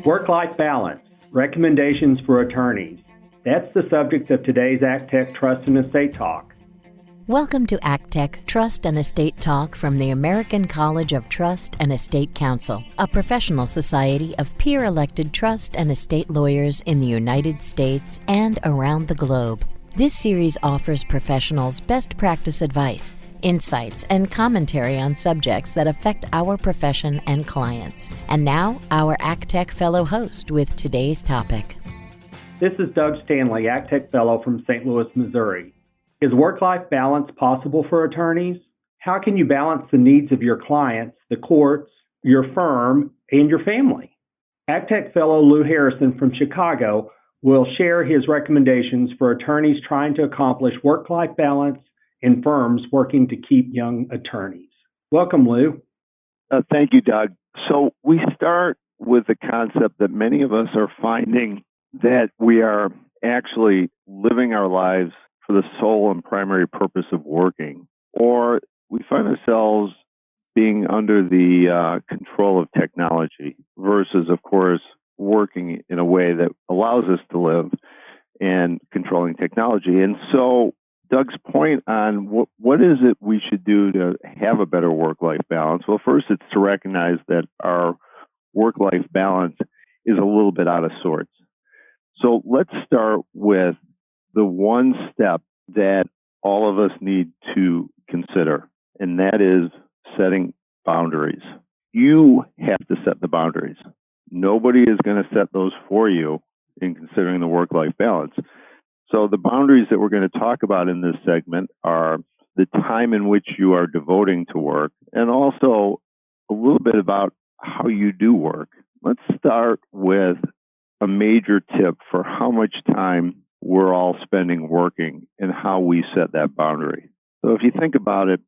Work-life balance, recommendations for attorneys. That's the subject of today's ACTEC Trust and Estate Talk. Welcome to ACTEC Trust and Estate Talk from the American College of Trust and Estate Counsel, a professional society of peer-elected trust and estate lawyers in the United States and around the globe. This series offers professionals best practice advice, insights, and commentary on subjects that affect our profession and clients. And now, our ACTEC Fellow host with today's topic. This is Doug Stanley, ACTEC Fellow from St. Louis, Missouri. Is work-life balance possible for attorneys? How can you balance the needs of your clients, the courts, your firm, and your family? ACTEC Fellow Lou Harrison from Chicago will share his recommendations for attorneys trying to accomplish work-life balance in firms working to keep young attorneys. Welcome, Lou. Thank you, Doug. So we start with the concept that many of us are finding that we are actually living our lives for the sole and primary purpose of working, or we find ourselves being under the control of technology versus, of course, working in a way that allows us to live and controlling technology. And so Doug's point on what is it we should do to have a better work-life balance? Well, first, it's to recognize that our work-life balance is a little bit out of sorts. So let's start with the one step that all of us need to consider, and that is setting boundaries. You have to set the boundaries. Nobody is going to set those for you in considering the work-life balance. So the boundaries that we're going to talk about in this segment are the time in which you are devoting to work, and also a little bit about how you do work. Let's start with a major tip for how much time we're all spending working and how we set that boundary. So if you think about it,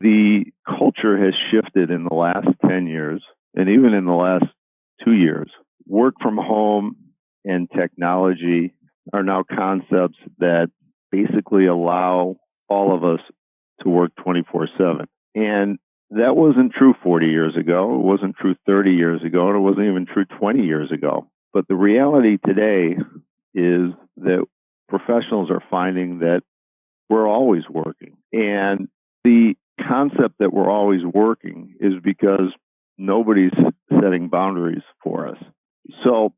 the culture has shifted in the last 10 years, and even in the last 2 years. Work from home and technology are now concepts that basically allow all of us to work 24/7. And that wasn't true 40 years ago. It wasn't true 30 years ago. And it wasn't even true 20 years ago. But the reality today is that professionals are finding that we're always working. And the concept that we're always working is because nobody's setting boundaries for us. So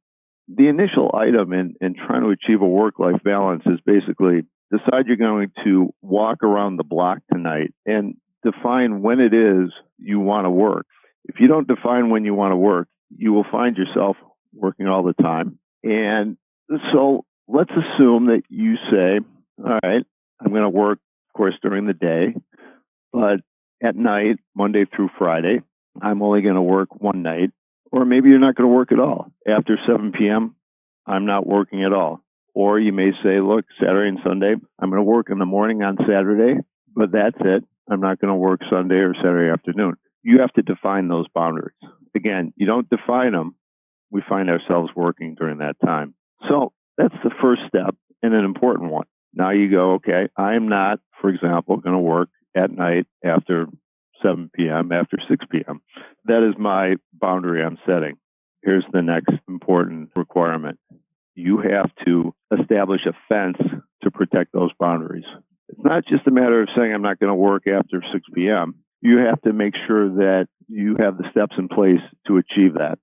the initial item in trying to achieve a work-life balance is basically decide you're going to walk around the block tonight and define when it is you want to work. If you don't define when you want to work, you will find yourself working all the time. And so let's assume that you say, all right, I'm going to work, of course, during the day, but at night, Monday through Friday, I'm only going to work one night, or maybe you're not going to work at all. After 7 p.m., I'm not working at all. Or you may say, look, Saturday and Sunday, I'm going to work in the morning on Saturday, but that's it. I'm not going to work Sunday or Saturday afternoon. You have to define those boundaries. Again, you don't define them, we find ourselves working during that time. So that's the first step and an important one. Now you go, okay, I'm not, for example, going to work at night after 7 p.m., after 6 p.m. That is my boundary I'm setting. Here's the next important requirement. You have to establish a fence to protect those boundaries. It's not just a matter of saying I'm not going to work after 6 p.m. You have to make sure that you have the steps in place to achieve that.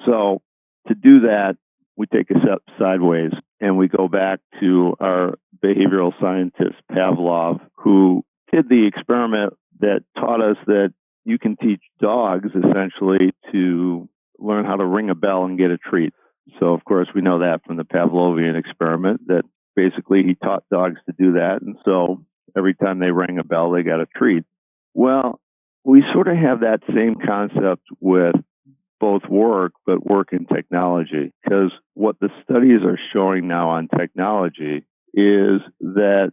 So to do that, we take a step sideways and we go back to our behavioral scientist, Pavlov, who did the experiment that taught us that you can teach dogs essentially to learn how to ring a bell and get a treat. So, of course, we know that from the Pavlovian experiment that basically he taught dogs to do that. And so every time they rang a bell, they got a treat. Well, we sort of have that same concept with both work, but work in technology, because what the studies are showing now on technology is that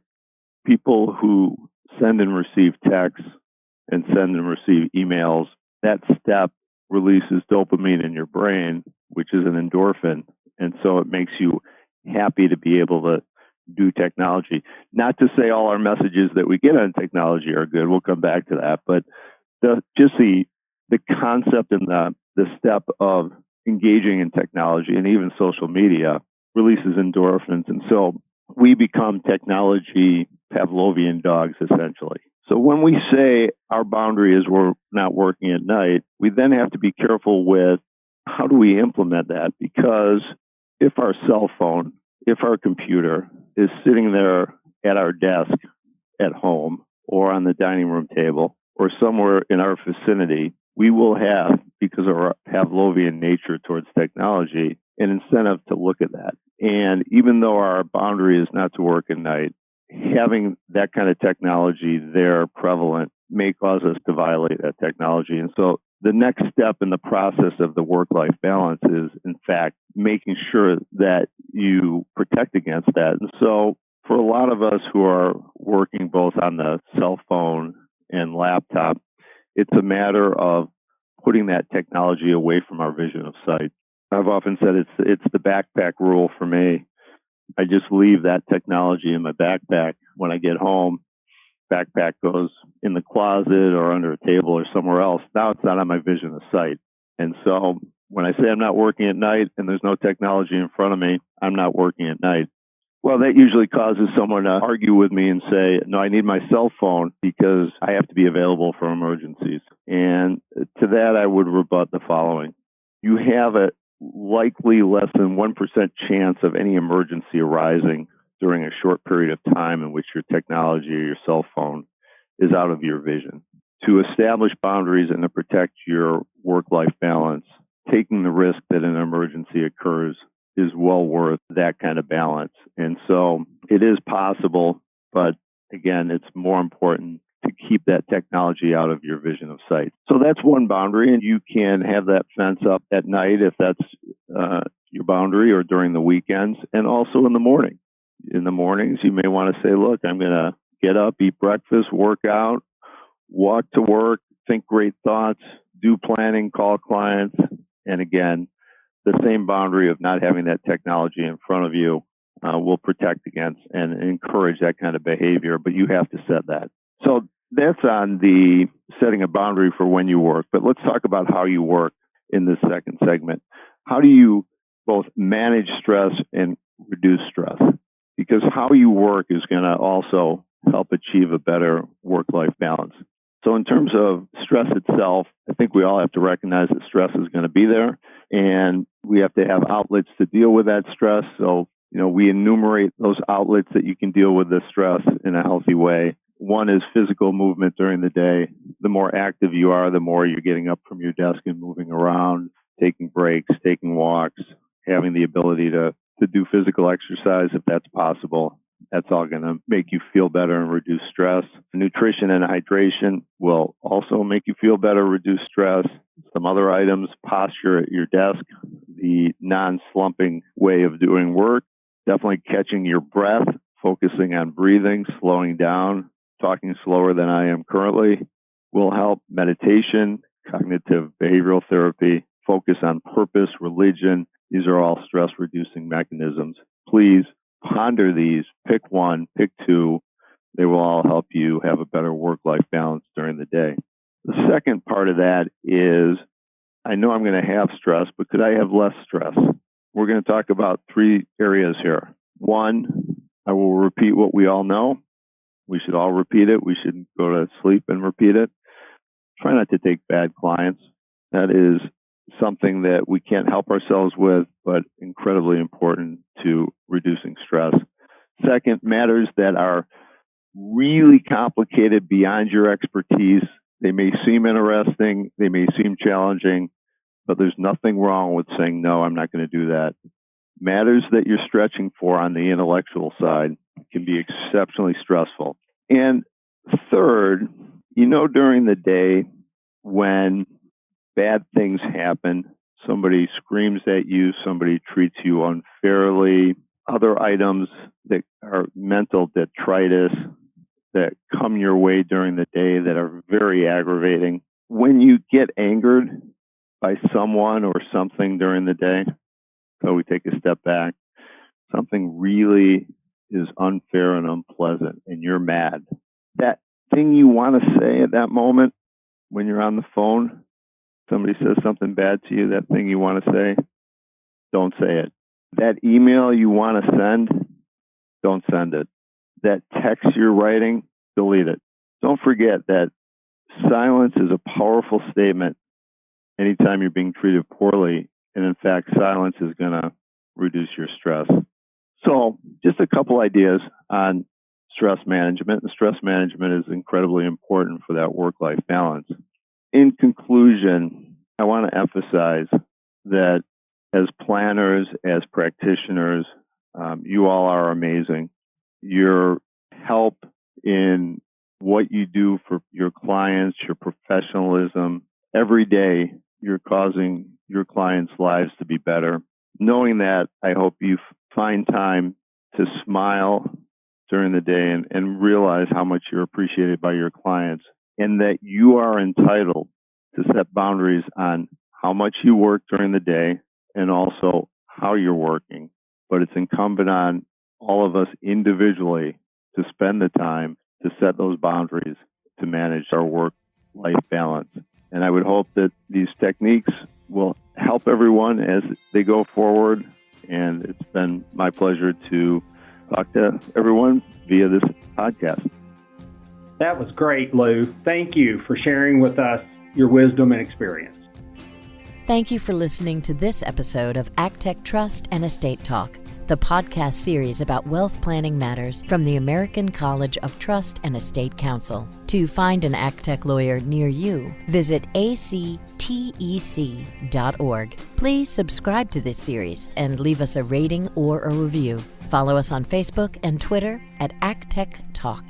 people who send and receive texts and send and receive emails, that step releases dopamine in your brain, which is an endorphin. And so it makes you happy to be able to do technology. Not to say all our messages that we get on technology are good. We'll come back to that. But the concept and the step of engaging in technology and even social media releases endorphins. And so we become technology Pavlovian dogs, essentially. So when we say our boundary is we're not working at night, we then have to be careful with how do we implement that? Because if our cell phone, if our computer is sitting there at our desk at home or on the dining room table or somewhere in our vicinity, we will have, because of our Pavlovian nature towards technology, an incentive to look at that. And even though our boundary is not to work at night, having that kind of technology there prevalent may cause us to violate that technology. And so the next step in the process of the work-life balance is, in fact, making sure that you protect against that. And so for a lot of us who are working both on the cell phone and laptop, it's a matter of putting that technology away from our vision of sight. I've often said it's the backpack rule for me. I just leave that technology in my backpack. When I get home, backpack goes in the closet or under a table or somewhere else. Now it's not on my vision of sight. And so when I say I'm not working at night and there's no technology in front of me, I'm not working at night. Well, that usually causes someone to argue with me and say, no, I need my cell phone because I have to be available for emergencies. And to that, I would rebut the following. You have a likely less than 1% chance of any emergency arising during a short period of time in which your technology or your cell phone is out of your vision. To establish boundaries and to protect your work-life balance, taking the risk that an emergency occurs is well worth that kind of balance. And so it is possible, but again, it's more important to keep that technology out of your vision of sight. So that's one boundary, and you can have that fence up at night if that's your boundary, or during the weekends, and also in the morning. In the mornings, you may want to say, look, I'm going to get up, eat breakfast, work out, walk to work, think great thoughts, do planning, call clients, and again, the same boundary of not having that technology in front of you will protect against and encourage that kind of behavior, but you have to set that. So that's on the setting a boundary for when you work, but let's talk about how you work in this second segment. How do you both manage stress and reduce stress? Because how you work is going to also help achieve a better work-life balance. So in terms of stress itself, I think we all have to recognize that stress is going to be there, and we have to have outlets to deal with that stress. So, we enumerate those outlets that you can deal with the stress in a healthy way. One is physical movement during the day. The more active you are, the more you're getting up from your desk and moving around, taking breaks, taking walks, having the ability to do physical exercise if that's possible. That's all going to make you feel better and reduce stress. Nutrition and hydration will also make you feel better, reduce stress. Some other items, posture at your desk, the non-slumping way of doing work, definitely catching your breath, focusing on breathing, slowing down, talking slower than I am currently will help. Meditation, cognitive behavioral therapy, focus on purpose, religion. These are all stress-reducing mechanisms. Please ponder these. Pick one, pick two. They will all help you have a better work-life balance during the day. The second part of that is, I know I'm going to have stress, but could I have less stress? We're going to talk about three areas here. One, I will repeat what we all know. We should all repeat it. We should go to sleep and repeat it. Try not to take bad clients. That is something that we can't help ourselves with, but incredibly important to reducing stress. Second, matters that are really complicated beyond your expertise. They may seem interesting, they may seem challenging, but there's nothing wrong with saying, no, I'm not going to do that. Matters that you're stretching for on the intellectual side can be exceptionally stressful. And third, during the day when bad things happen, somebody screams at you, somebody treats you unfairly, other items that are mental detritus that come your way during the day that are very aggravating. When you get angered by someone or something during the day, so we take a step back, something really is unfair and unpleasant and you're mad. That thing you want to say at that moment when you're on the phone, somebody says something bad to you, that thing you want to say, don't say it. That email you want to send, don't send it. That text you're writing, delete it. Don't forget that silence is a powerful statement anytime you're being treated poorly. And in fact, silence is going to reduce your stress. So just a couple ideas on stress management. And stress management is incredibly important for that work-life balance. In conclusion, I want to emphasize that as planners, as practitioners, you all are amazing. Your help in what you do for your clients, your professionalism, every day you're causing your clients' lives to be better. Knowing that, I hope you find time to smile during the day and realize how much you're appreciated by your clients, and that you are entitled to set boundaries on how much you work during the day and also how you're working. But it's incumbent on all of us individually to spend the time to set those boundaries to manage our work-life balance. And I would hope that these techniques will help everyone as they go forward. And it's been my pleasure to talk to everyone via this podcast. That was great, Lou. Thank you for sharing with us your wisdom and experience. Thank you for listening to this episode of ACTEC Trust and Estate Talk, the podcast series about wealth planning matters from the American College of Trust and Estate Counsel. To find an ACTEC lawyer near you, visit actec.org. Please subscribe to this series and leave us a rating or a review. Follow us on Facebook and Twitter at ACTEC Talk.